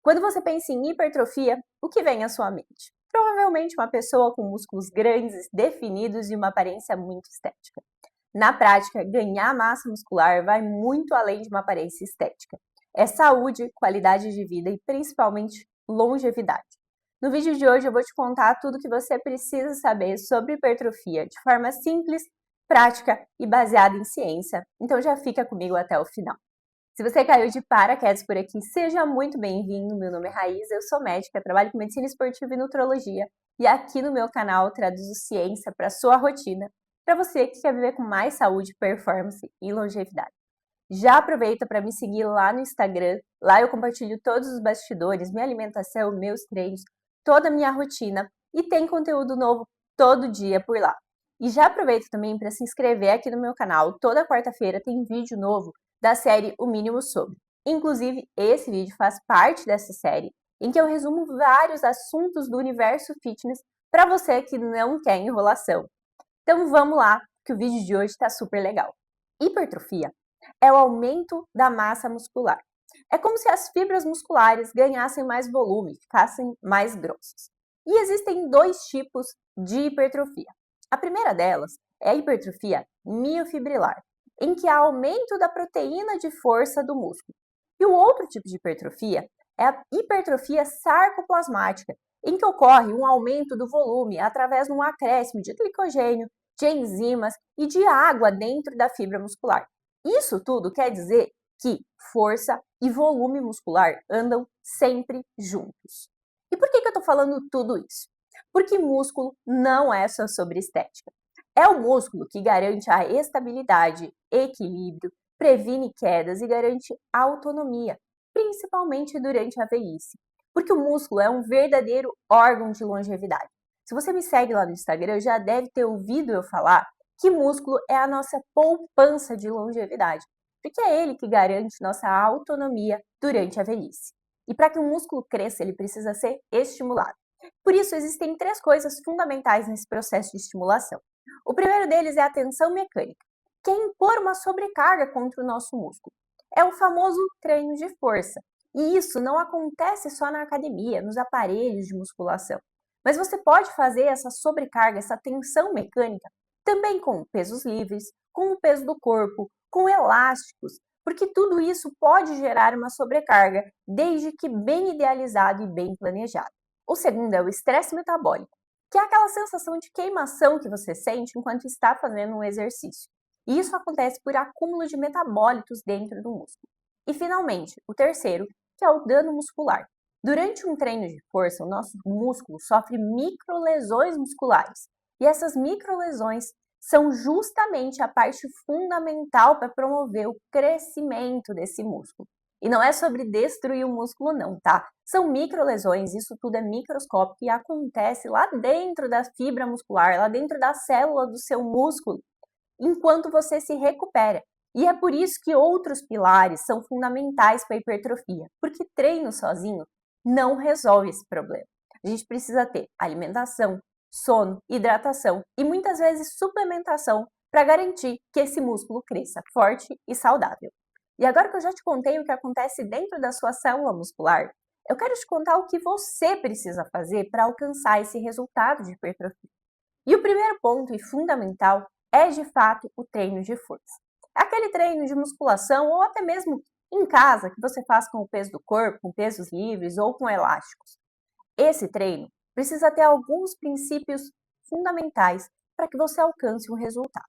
Quando você pensa em hipertrofia, o que vem à sua mente? Provavelmente uma pessoa com músculos grandes, definidos e uma aparência muito estética. Na prática, ganhar massa muscular vai muito além de uma aparência estética. É saúde, qualidade de vida e principalmente longevidade. No vídeo de hoje eu vou te contar tudo o que você precisa saber sobre hipertrofia de forma simples, prática e baseada em ciência. Então já fica comigo até o final. Se você caiu de paraquedas por aqui, seja muito bem-vindo. Meu nome é Raíza, eu sou médica, trabalho com medicina esportiva e nutrologia e aqui no meu canal traduzo ciência para a sua rotina, para você que quer viver com mais saúde, performance e longevidade. Já aproveita para me seguir lá no Instagram, lá eu compartilho todos os bastidores, minha alimentação, meus treinos, toda a minha rotina e tem conteúdo novo todo dia por lá. E já aproveita também para se inscrever aqui no meu canal, toda quarta-feira tem vídeo novo da série O Mínimo Sobre. Inclusive, esse vídeo faz parte dessa série, em que eu resumo vários assuntos do universo fitness para você que não quer enrolação. Então vamos lá, que o vídeo de hoje está super legal. Hipertrofia é o aumento da massa muscular. É como se as fibras musculares ganhassem mais volume, ficassem mais grossas. E existem dois tipos de hipertrofia. A primeira delas é a hipertrofia miofibrilar, em que há aumento da proteína de força do músculo. E o outro tipo de hipertrofia é a hipertrofia sarcoplasmática, em que ocorre um aumento do volume através de um acréscimo de glicogênio, de enzimas e de água dentro da fibra muscular. Isso tudo quer dizer que força e volume muscular andam sempre juntos. E por que eu estou falando tudo isso? Porque músculo não é só sobre estética. É o músculo que garante a estabilidade, equilíbrio, previne quedas e garante autonomia, principalmente durante a velhice. Porque o músculo é um verdadeiro órgão de longevidade. Se você me segue lá no Instagram, já deve ter ouvido eu falar que músculo é a nossa poupança de longevidade, porque é ele que garante nossa autonomia durante a velhice. E para que o músculo cresça, ele precisa ser estimulado. Por isso, existem três coisas fundamentais nesse processo de estimulação. O primeiro deles é a tensão mecânica, que é impor uma sobrecarga contra o nosso músculo. É o famoso treino de força. E isso não acontece só na academia, nos aparelhos de musculação. Mas você pode fazer essa sobrecarga, essa tensão mecânica, também com pesos livres, com o peso do corpo, com elásticos, porque tudo isso pode gerar uma sobrecarga, desde que bem idealizado e bem planejado. O segundo é o estresse metabólico, que é aquela sensação de queimação que você sente enquanto está fazendo um exercício. E isso acontece por acúmulo de metabólitos dentro do músculo. E finalmente, o terceiro, que é o dano muscular. Durante um treino de força, o nosso músculo sofre microlesões musculares. E essas microlesões são justamente a parte fundamental para promover o crescimento desse músculo. E não é sobre destruir o músculo não, tá? São microlesões, isso tudo é microscópico e acontece lá dentro da fibra muscular, lá dentro da célula do seu músculo, enquanto você se recupera. E é por isso que outros pilares são fundamentais para a hipertrofia, porque treino sozinho não resolve esse problema. A gente precisa ter alimentação, sono, hidratação e muitas vezes suplementação para garantir que esse músculo cresça forte e saudável. E agora que eu já te contei o que acontece dentro da sua célula muscular, eu quero te contar o que você precisa fazer para alcançar esse resultado de hipertrofia. E o primeiro ponto e fundamental é de fato o treino de força. Aquele treino de musculação ou até mesmo em casa que você faz com o peso do corpo, com pesos livres ou com elásticos. Esse treino precisa ter alguns princípios fundamentais para que você alcance um resultado.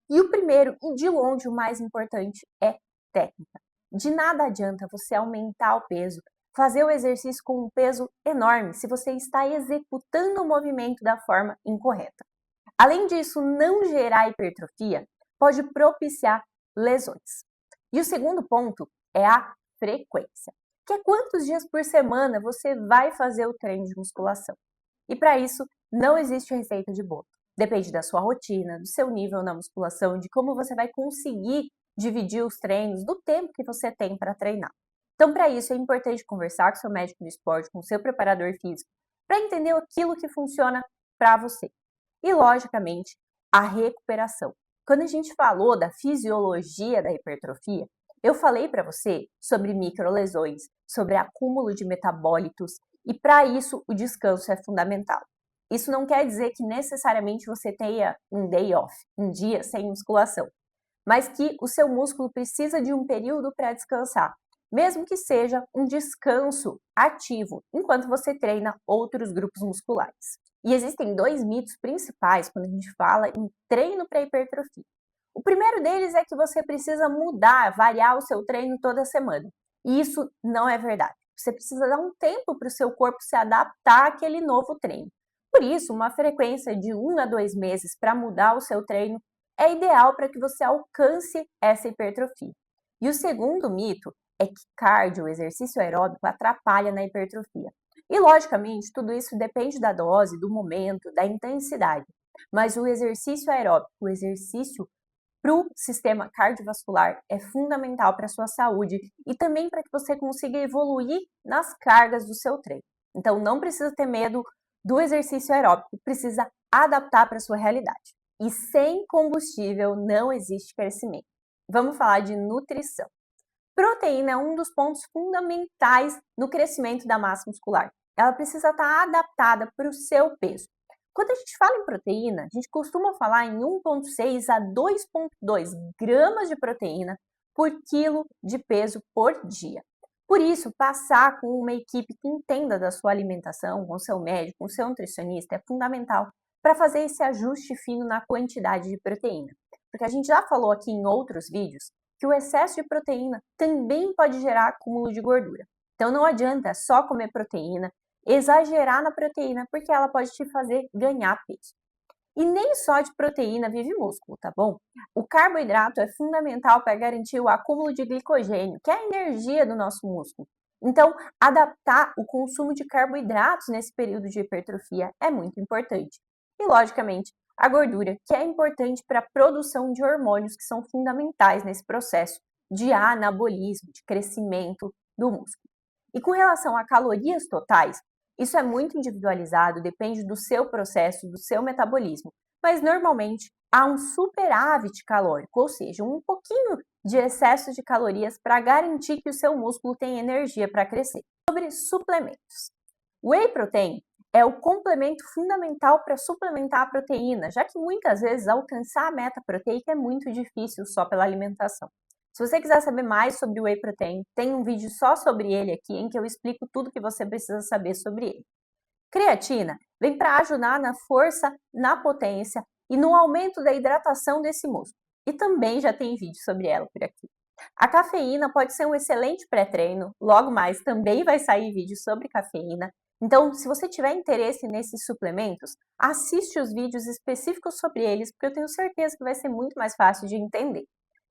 E o primeiro, e de longe o mais importante, é técnica. De nada adianta você aumentar o peso, fazer o exercício com um peso enorme se você está executando o movimento da forma incorreta. Além disso, não gerar hipertrofia pode propiciar lesões. E o segundo ponto é a frequência, que é quantos dias por semana você vai fazer o treino de musculação. E para isso, não existe receita de bolo. Depende da sua rotina, do seu nível na musculação, de como você vai conseguir dividir os treinos, do tempo que você tem para treinar. Então, para isso, é importante conversar com seu médico do esporte, com seu preparador físico, para entender aquilo que funciona para você. E, logicamente, a recuperação. Quando a gente falou da fisiologia da hipertrofia, Eu falei para você sobre microlesões, sobre acúmulo de metabólitos e para isso o descanso é fundamental. Isso não quer dizer que necessariamente você tenha um day off, um dia sem musculação, mas que o seu músculo precisa de um período para descansar, mesmo que seja um descanso ativo, enquanto você treina outros grupos musculares. E existem dois mitos principais quando a gente fala em treino para hipertrofia. O primeiro deles é que você precisa mudar, variar o seu treino toda semana. E isso não é verdade. Você precisa dar um tempo para o seu corpo se adaptar àquele novo treino. Por isso, uma frequência de 1 a 2 meses para mudar o seu treino é ideal para que você alcance essa hipertrofia. E o segundo mito é que cardio, exercício aeróbico, atrapalha na hipertrofia. E, logicamente, tudo isso depende da dose, do momento, da intensidade. Mas o exercício aeróbico, o exercício para o sistema cardiovascular é fundamental para a sua saúde e também para que você consiga evoluir nas cargas do seu treino. Então, não precisa ter medo do exercício aeróbico, precisa adaptar para a sua realidade. E sem combustível não existe crescimento. Vamos falar de nutrição. Proteína é um dos pontos fundamentais no crescimento da massa muscular. Ela precisa estar adaptada para o seu peso. Quando a gente fala em proteína, a gente costuma falar em 1,6 a 2,2 gramas de proteína por quilo de peso por dia. Por isso, passar com uma equipe que entenda da sua alimentação, com o seu médico, com o seu nutricionista, é fundamental para fazer esse ajuste fino na quantidade de proteína. Porque a gente já falou aqui em outros vídeos que o excesso de proteína também pode gerar acúmulo de gordura. Então não adianta só comer proteína, exagerar na proteína, porque ela pode te fazer ganhar peso. E nem só de proteína vive músculo, tá bom? O carboidrato é fundamental para garantir o acúmulo de glicogênio, que é a energia do nosso músculo. Então, adaptar o consumo de carboidratos nesse período de hipertrofia é muito importante. E, logicamente, a gordura, que é importante para a produção de hormônios que são fundamentais nesse processo de anabolismo, de crescimento do músculo. E com relação a calorias totais, isso é muito individualizado, depende do seu processo, do seu metabolismo, mas normalmente há um superávit calórico, ou seja, um pouquinho de excesso de calorias para garantir que o seu músculo tenha energia para crescer. Sobre suplementos. Whey protein é o complemento fundamental para suplementar a proteína, já que muitas vezes alcançar a meta proteica é muito difícil só pela alimentação. Se você quiser saber mais sobre o Whey Protein, tem um vídeo só sobre ele aqui em que eu explico tudo que você precisa saber sobre ele. Creatina vem para ajudar na força, na potência e no aumento da hidratação desse músculo. E também já tem vídeo sobre ela por aqui. A cafeína pode ser um excelente pré-treino, logo mais também vai sair vídeo sobre cafeína. Então, se você tiver interesse nesses suplementos, assiste os vídeos específicos sobre eles, porque eu tenho certeza que vai ser muito mais fácil de entender.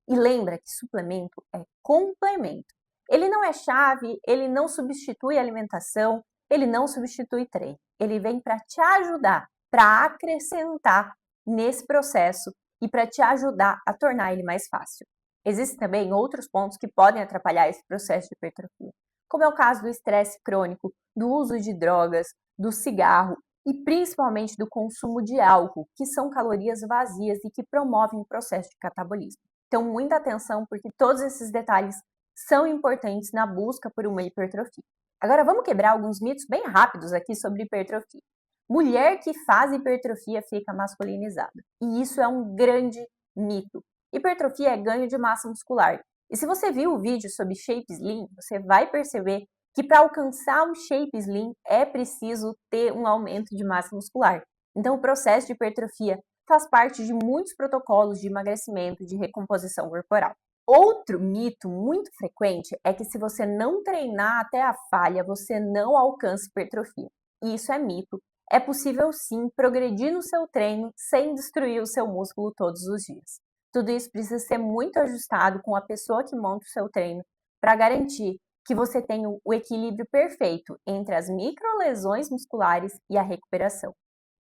E lembra que suplemento é complemento. Ele não é chave, ele não substitui alimentação, ele não substitui treino. Ele vem para te ajudar, para acrescentar nesse processo e para te ajudar a tornar ele mais fácil. Existem também outros pontos que podem atrapalhar esse processo de hipertrofia, como é o caso do estresse crônico, do uso de drogas, do cigarro e principalmente do consumo de álcool, que são calorias vazias e que promovem o processo de catabolismo. Então, muita atenção, porque todos esses detalhes são importantes na busca por uma hipertrofia. Agora, vamos quebrar alguns mitos bem rápidos aqui sobre hipertrofia. Mulher que faz hipertrofia fica masculinizada. E isso é um grande mito. Hipertrofia é ganho de massa muscular. E se você viu o vídeo sobre shape slim, você vai perceber que para alcançar um shape slim é preciso ter um aumento de massa muscular. Então, o processo de hipertrofia faz parte de muitos protocolos de emagrecimento, de recomposição corporal. Outro mito muito frequente é que se você não treinar até a falha, você não alcança hipertrofia. E isso é mito. É possível sim progredir no seu treino sem destruir o seu músculo todos os dias. Tudo isso precisa ser muito ajustado com a pessoa que monta o seu treino para garantir que você tenha o equilíbrio perfeito entre as microlesões musculares e a recuperação.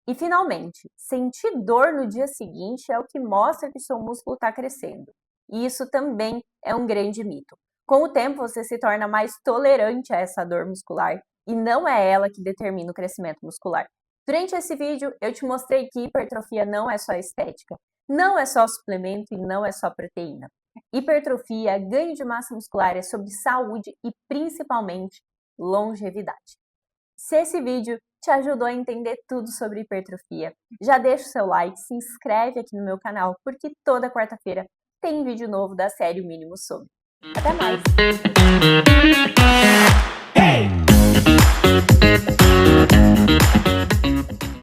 E finalmente, sentir dor no dia seguinte é o que mostra que seu músculo está crescendo. E isso também é um grande mito. Com o tempo, você se torna mais tolerante a essa dor muscular e não é ela que determina o crescimento muscular. Durante esse vídeo, eu te mostrei que hipertrofia não é só estética, não é só suplemento e não é só proteína. Hipertrofia, ganho de massa muscular é sobre saúde e principalmente longevidade. Se esse vídeo te ajudou a entender tudo sobre hipertrofia, já deixa o seu like, se inscreve aqui no meu canal, porque toda quarta-feira tem vídeo novo da série O Mínimo Sobre. Até mais!